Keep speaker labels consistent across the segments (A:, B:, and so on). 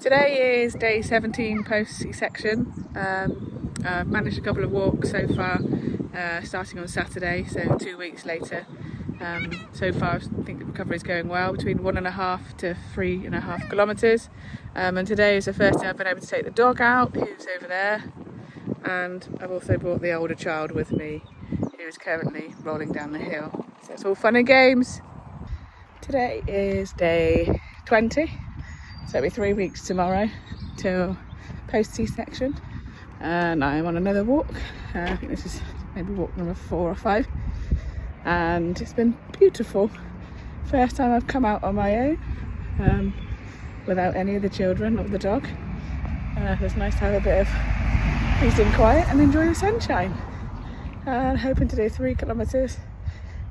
A: Today is day 17 post C-section. I've managed a couple of walks so far, starting on Saturday, so 2 weeks later. So far I think the recovery is going well, between 1.5 to 3.5 kilometres. And today is the first day I've been able to take the dog out, who's over there. And I've also brought the older child with me, who is currently rolling down the hill. So it's all fun and games. Today is day 20. So it'll be 3 weeks tomorrow till post C-section, and I'm on another walk. I think this is maybe walk number 4 or 5, and it's been beautiful. First time I've come out on my own without any of the children or the dog. It's nice to have a bit of peace and quiet and enjoy the sunshine. And hoping to do 3 kilometres,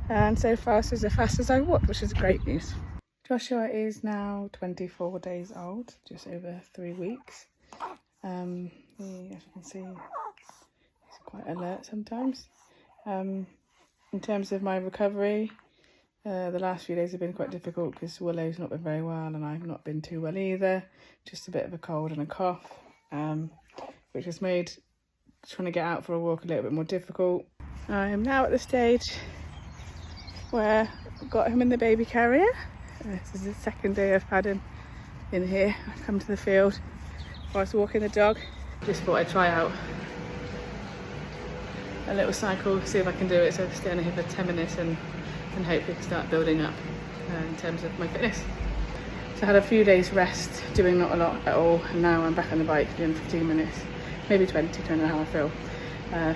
A: and so far this is the fastest I walked, which is great news. Joshua is now 24 days old, just over 3 weeks. As you can see, he's quite alert sometimes. In terms of my recovery, the last few days have been quite difficult because Willow's not been very well and I've not been too well either. Just a bit of a cold and a cough, which has made trying to get out for a walk a little bit more difficult. I am now at the stage where I've got him in the baby carrier. This is the second day I've had him in here. I've come to the field whilst walking the dog. Just thought I'd try out a little cycle, see if I can do it. So I'll stay on here for 10 minutes and hopefully start building up in terms of my fitness. So I had a few days rest, doing not a lot at all, and now I'm back on the bike doing 15 minutes, maybe 20, depending on how I feel.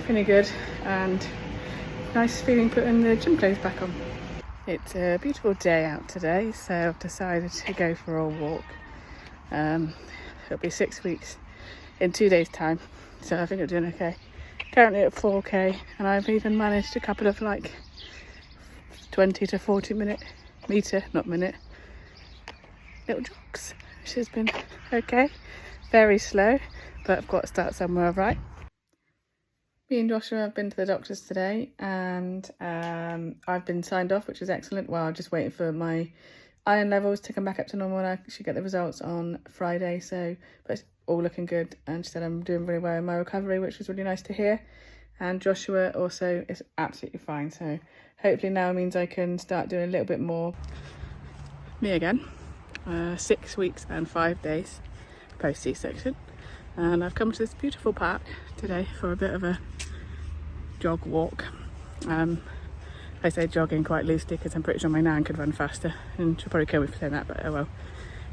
A: Feeling good and nice feeling putting the gym clothes back on. It's a beautiful day out today, so I've decided to go for a walk. It'll be 6 weeks in 2 days' time, so I think I'm doing okay. Currently at 4k, and I've even managed a couple of like 20 to 40 metre, not minute, little jogs, which has been okay. Very slow, but I've got to start somewhere, right? Me and Joshua have been to the doctors today, and I've been signed off, which is excellent. Well, I'm just waiting for my iron levels to come back up to normal, and I should get the results on Friday. So, but it's all looking good, and she said I'm doing really well in my recovery, which was really nice to hear. And Joshua also is absolutely fine. So hopefully now means I can start doing a little bit more. Me again, 6 weeks and 5 days post C-section. And I've come to this beautiful park today for a bit of a jog walk. I say jogging quite loosely because I'm pretty sure my nan could run faster, and she'll probably kill me for saying that, but oh well.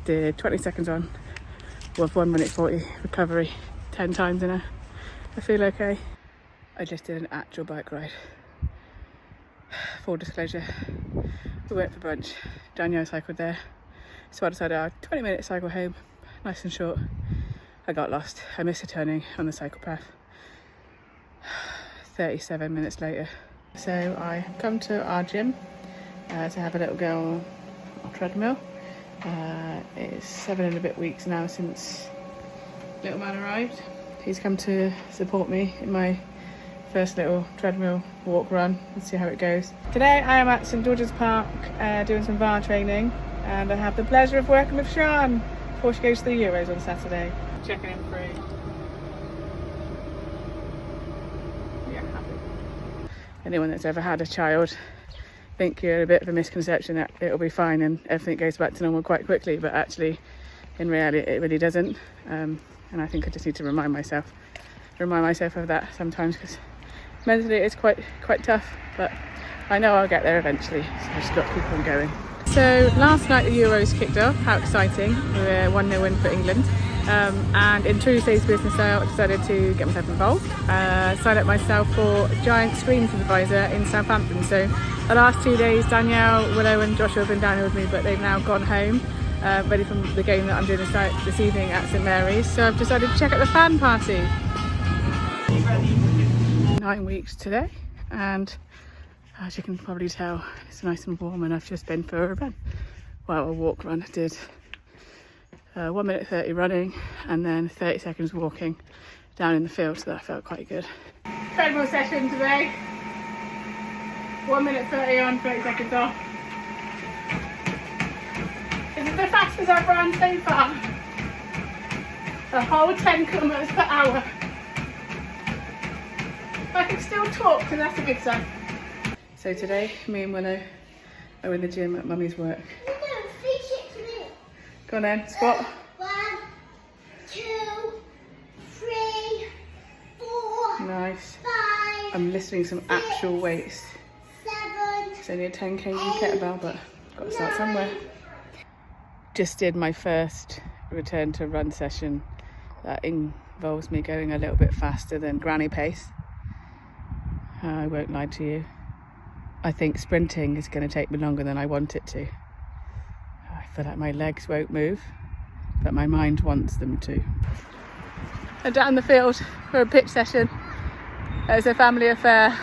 A: Did 20 seconds on with 1 minute 40 recovery 10 times in I feel okay. I just did an actual bike ride. Full disclosure, we went for brunch. Danielle cycled there, so I decided I'd 20-minute cycle home, nice and short. I got lost. I missed a turning on the cycle path. 37 minutes later. So I come to our gym to have a little go on treadmill. It's 7 and a bit weeks now since little man arrived. He's come to support me in my first little treadmill walk run and see how it goes. Today I am at St George's Park doing some bar training, and I have the pleasure of working with Sian before she goes to the Euros on Saturday. Checking in free. Yeah, happy. Anyone that's ever had a child, think you're a bit of a misconception that it'll be fine and everything goes back to normal quite quickly, but actually in reality it really doesn't. And I think I just need to remind myself of that sometimes, because mentally it's quite tough, but I know I'll get there eventually, so I've just got to keep on going. So last night the Euros kicked off. How exciting. We were 1-0 win for England. And in true Stacey Pearson style, I decided to get myself involved. Signed up myself for Giant Screen Supervisor in Southampton. So the last 2 days, Danielle, Willow and Joshua have been down here with me, but they've now gone home, ready for the game that I'm doing this evening at St Mary's. So I've decided to check out the fan party. 9 weeks today, and as you can probably tell, it's nice and warm, and I've just been for a run. Well, a walk run. I did 1 minute 30 running and then 30 seconds walking down in the field, so that felt quite good. Treadmill session today. 1 minute 30 on, 30 seconds off. Is it the fastest I've run so far? a whole 10 kilometres per hour. I can still talk, so that's a good sign. So today, me and Willow are in the gym at Mummy's work.
B: No, face it to me.
A: Go on then, squat.
B: 1, 2, 3, 4.
A: Nice.
B: 5.
A: I'm listing some actual weights.
B: 7.
A: It's only a 10 kg kettlebell, but got to start somewhere. Just did my first return to run session. That involves me going a little bit faster than granny pace. I won't lie to you. I think sprinting is going to take me longer than I want it to. I feel like my legs won't move, but my mind wants them to. I'm down the field for a pitch session. It's a family affair.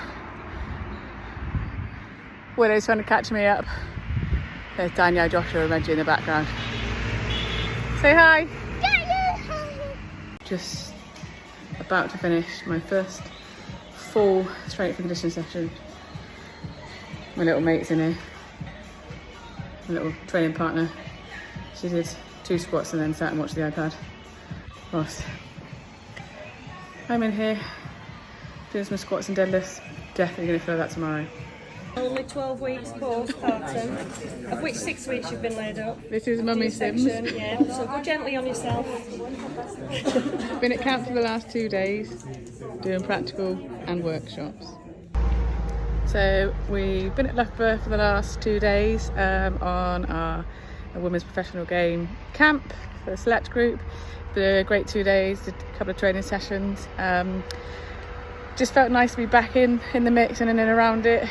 A: Willow's trying to catch me up. There's Danielle, Joshua and Reggie in the background. Say hi! Just about to finish my first full strength and conditioning session. My little mate's in here, my little training partner. She did 2 squats and then sat and watched the iPad. Whilst I'm in here doing some squats and deadlifts. Definitely going to feel that tomorrow.
C: Only 12 weeks postpartum, of which 6 weeks you've been laid up.
A: This is Mummy Sims.
C: Yeah, so go gently on yourself.
A: Been at camp for the last 2 days, doing practical and workshops. So we've been at Loughborough for the last 2 days on our women's professional game camp for the select group. Been a great 2 days, did a couple of training sessions. Just felt nice to be back in the mix and in and around it.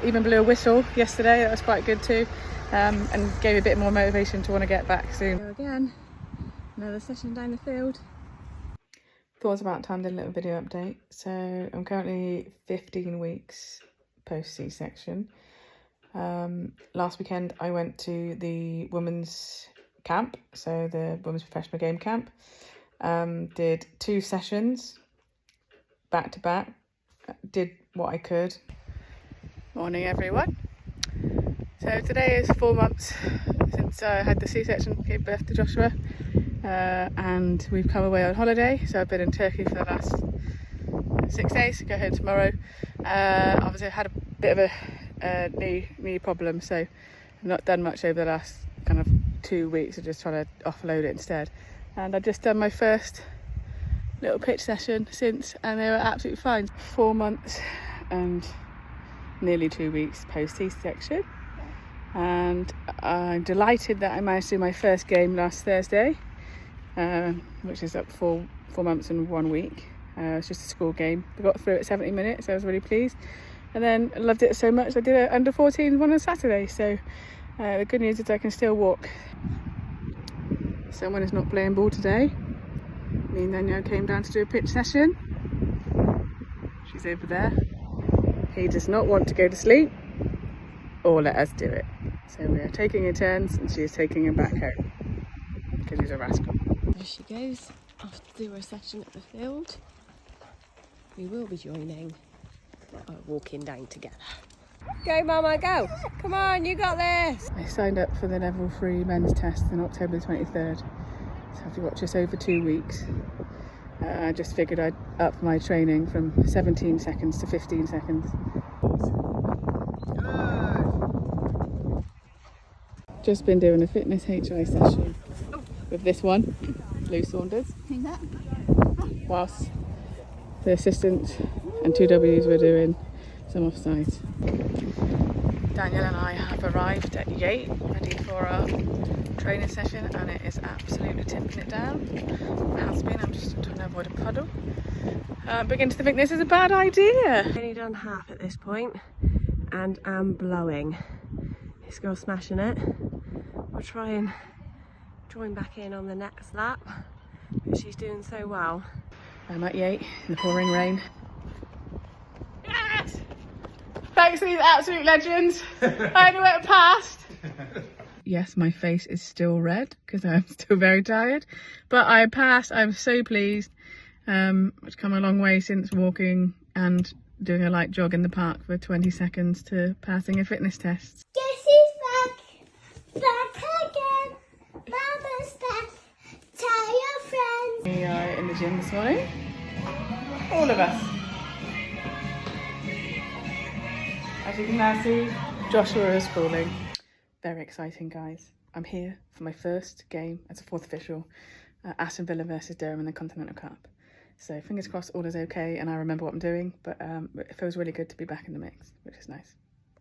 A: Even blew a whistle yesterday, that was quite good too, and gave me a bit more motivation to want to get back soon. So again, another session down the field. Thought it was about time to do a little video update. So I'm currently 15 weeks post C-section. Last weekend I went to the women's camp, so the women's professional game camp. Did 2 sessions back to back, did what I could. Morning everyone. So today is 4 months since I had the C-section, gave birth to Joshua, and we've come away on holiday. So I've been in Turkey for the last 6 days, go home tomorrow. Obviously I had a bit of a knee problem, so I've not done much over the last kind of 2 weeks. I'm just trying to offload it instead. And I've just done my first little pitch session since, and they were absolutely fine. 4 months and nearly 2 weeks post C-section, and I'm delighted that I managed to do my first game last Thursday, which is up 4 months and 1 week. It's just a school game. We got through it 70 minutes, so I was really pleased, and then I loved it so much I did an under 14 one on Saturday. So the good news is I can still walk. Someone is not playing ball today. Me and Danielle came down to do a pitch session. She's over there. He does not want to go to sleep or let us do it. So we are taking in turns and she is taking him back home because he's a rascal.
C: There she goes, off to do a session at the field. We will be joining, walking down together. Go mama, go! Come on, you got this!
A: I signed up for the level 3 men's test on October the 23rd. So I've got just over 2 weeks. I just figured I'd up my training from 17 seconds to 15 seconds. Just been doing a fitness HI session with this one, Lou Saunders, whilst the assistant and 2 Ws were doing some offsides. Daniel and I have arrived at Yate, ready for our training session, and it is absolutely tipping it down. It has been. I'm just trying to avoid a puddle. Beginning to think this is a bad idea.
C: I've only done half at this point and I'm blowing. This girl's smashing it. We'll try and join back in on the next lap, but she's doing so well.
A: I'm at Yate in the pouring rain. Yes! Thanks to these absolute legends. I only went past. Yes, my face is still red because I'm still very tired, but I passed. I'm so pleased. I've come a long way since walking and doing a light jog in the park for 20 seconds to passing a fitness test.
B: Back again. Mama's back. Tell your friends.
A: We the gym this morning. All of us. As you can now see, Joshua is falling. Very exciting, guys. I'm here for my first game as a fourth official, Aston Villa versus Durham in the Continental Cup. So fingers crossed all is okay and I remember what I'm doing, but it feels really good to be back in the mix, which is nice.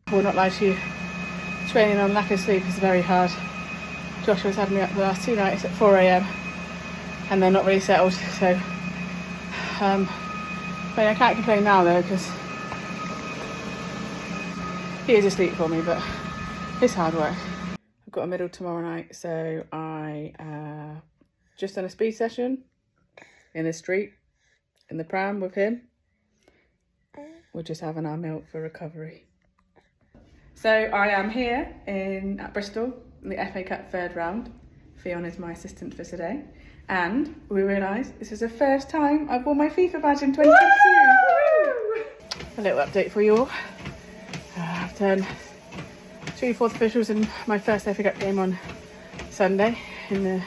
A: I will not lie to you, training on lack of sleep is very hard. Joshua's had me up the last 2 nights at 4 AM and they're not really settled, so but I can't complain now though, because he is asleep for me, but it's hard work. I've got a middle tomorrow night, so I just done a speed session in the street, in the pram with him. We're just having our milk for recovery. So I am here at Bristol in the FA Cup 3rd round. Fionn is my assistant for today. And we realise this is the first time I've worn my FIFA badge in 2022. A little update for you all. I've done 2 fourth officials in my first FA Cup game on Sunday in the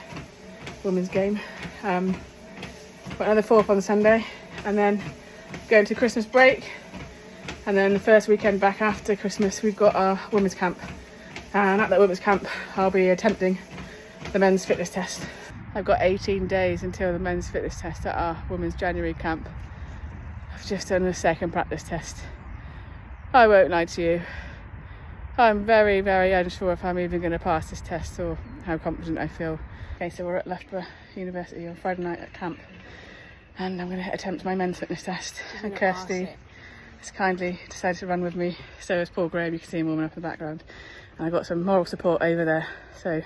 A: women's game. Got another 4th on Sunday, and then going to Christmas break. And then the first weekend back after Christmas, we've got our women's camp. And at that women's camp, I'll be attempting the men's fitness test. I've got 18 days until the men's fitness test at our women's January camp. I've just done the 2nd practice test. I won't lie to you. I'm very, very unsure if I'm even going to pass this test or how confident I feel. Okay, so we're at Loughborough University on Friday night at camp. And I'm going to attempt my men's fitness test. And Kirsty has kindly decided to run with me. So is Paul Graham, you can see him warming up in the background. And I've got some moral support over there. So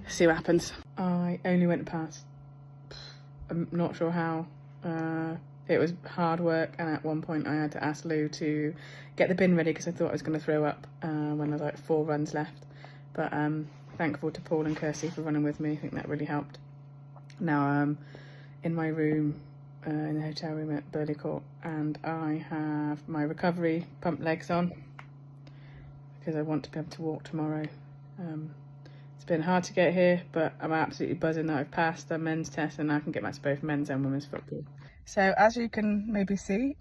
A: see what happens. I only went past. I'm not sure how. It was hard work, and at one point I had to ask Lou to get the bin ready because I thought I was going to throw up when there was like 4 runs left. But thankful to Paul and Kirsty for running with me. I think that really helped. Now I'm in my room in the hotel room at Burley Court, and I have my recovery pump legs on because I want to be able to walk tomorrow. It's been hard to get here, but I'm absolutely buzzing that I've passed the men's test and I can get back to both men's and women's football. So as you can maybe see,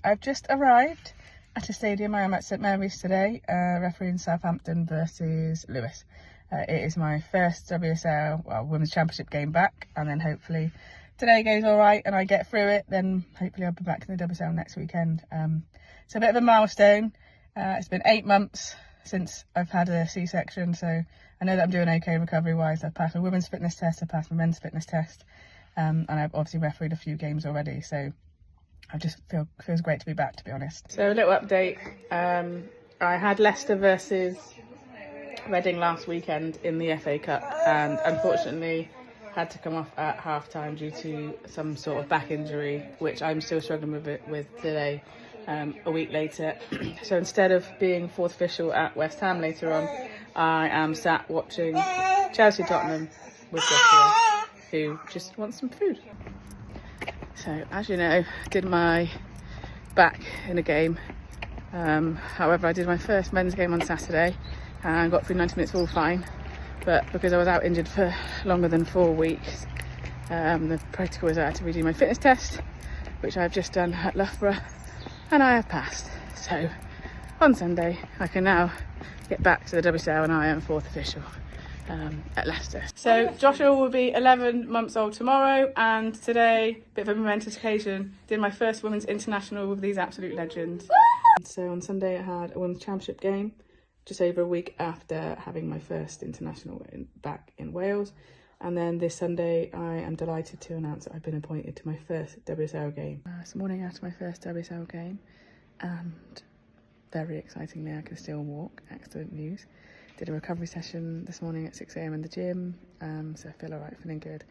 A: I've just arrived at a stadium. I am at St Mary's today, refereeing Southampton versus Lewis. It is my first WSL, Women's Championship game back, and then hopefully today goes all right and I get through it, then hopefully I'll be back in the WSL next weekend. It's a bit of a milestone. It's been 8 months since I've had a C-section, so I know that I'm doing okay recovery-wise. I've passed my women's fitness test, I've passed my men's fitness test, and I've obviously refereed a few games already, so I just feels great to be back, to be honest. So a little update. I had Leicester versus Reading last weekend in the FA Cup, and unfortunately had to come off at half-time due to some sort of back injury, which I'm still struggling with today, a week later. So instead of being fourth official at West Ham later on, I am sat watching Chelsea-Tottenham with Joshua, who just wants some food. So as you know, I did my back in a game. However, I did my first men's game on Saturday and got through 90 minutes all fine. But because I was out injured for longer than 4 weeks, the protocol was I had to redo my fitness test, which I've just done at Loughborough, and I have passed. So on Sunday, I can now get back to the WSL and I am fourth official at Leicester. So Joshua will be 11 months old tomorrow, and today, bit of a momentous occasion, did my first women's international with these absolute legends. So on Sunday I had a women's championship game, just over a week after having my first international back in Wales. And then this Sunday I am delighted to announce that I've been appointed to my first WSL game. This morning after my first WSL game, and very excitingly I can still walk, excellent news. Did a recovery session this morning at 6 AM in the gym, so I feel alright, feeling good,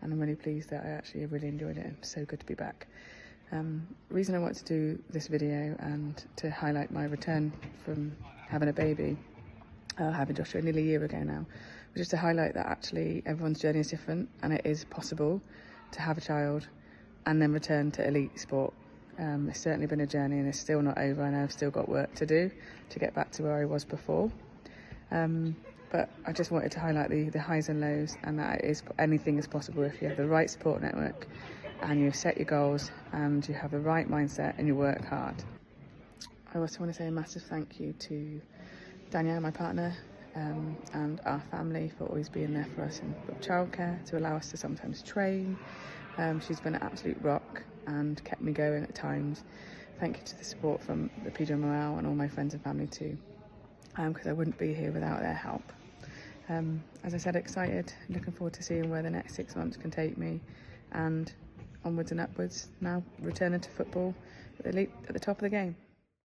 A: and I'm really pleased that I actually really enjoyed it. It's so good to be back. Reason I wanted to do this video and to highlight my return from having a baby, having Joshua nearly a year ago now, was just to highlight that actually everyone's journey is different, and it is possible to have a child and then return to elite sport. It's certainly been a journey and it's still not over. I know I've still got work to do to get back to where I was before. But but I just wanted to highlight the highs and lows, and that anything is possible if you have the right support network and you set your goals and you have the right mindset and you work hard. I also want to say a massive thank you to Danielle, my partner, and our family for always being there for us in childcare to allow us to sometimes train. She's been an absolute rock and kept me going at times. Thank you to the support from the PGMOL and all my friends and family too, because I wouldn't be here without their help. As I said, excited, looking forward to seeing where the next 6 months can take me, and onwards and upwards now, returning to football at the top of the game.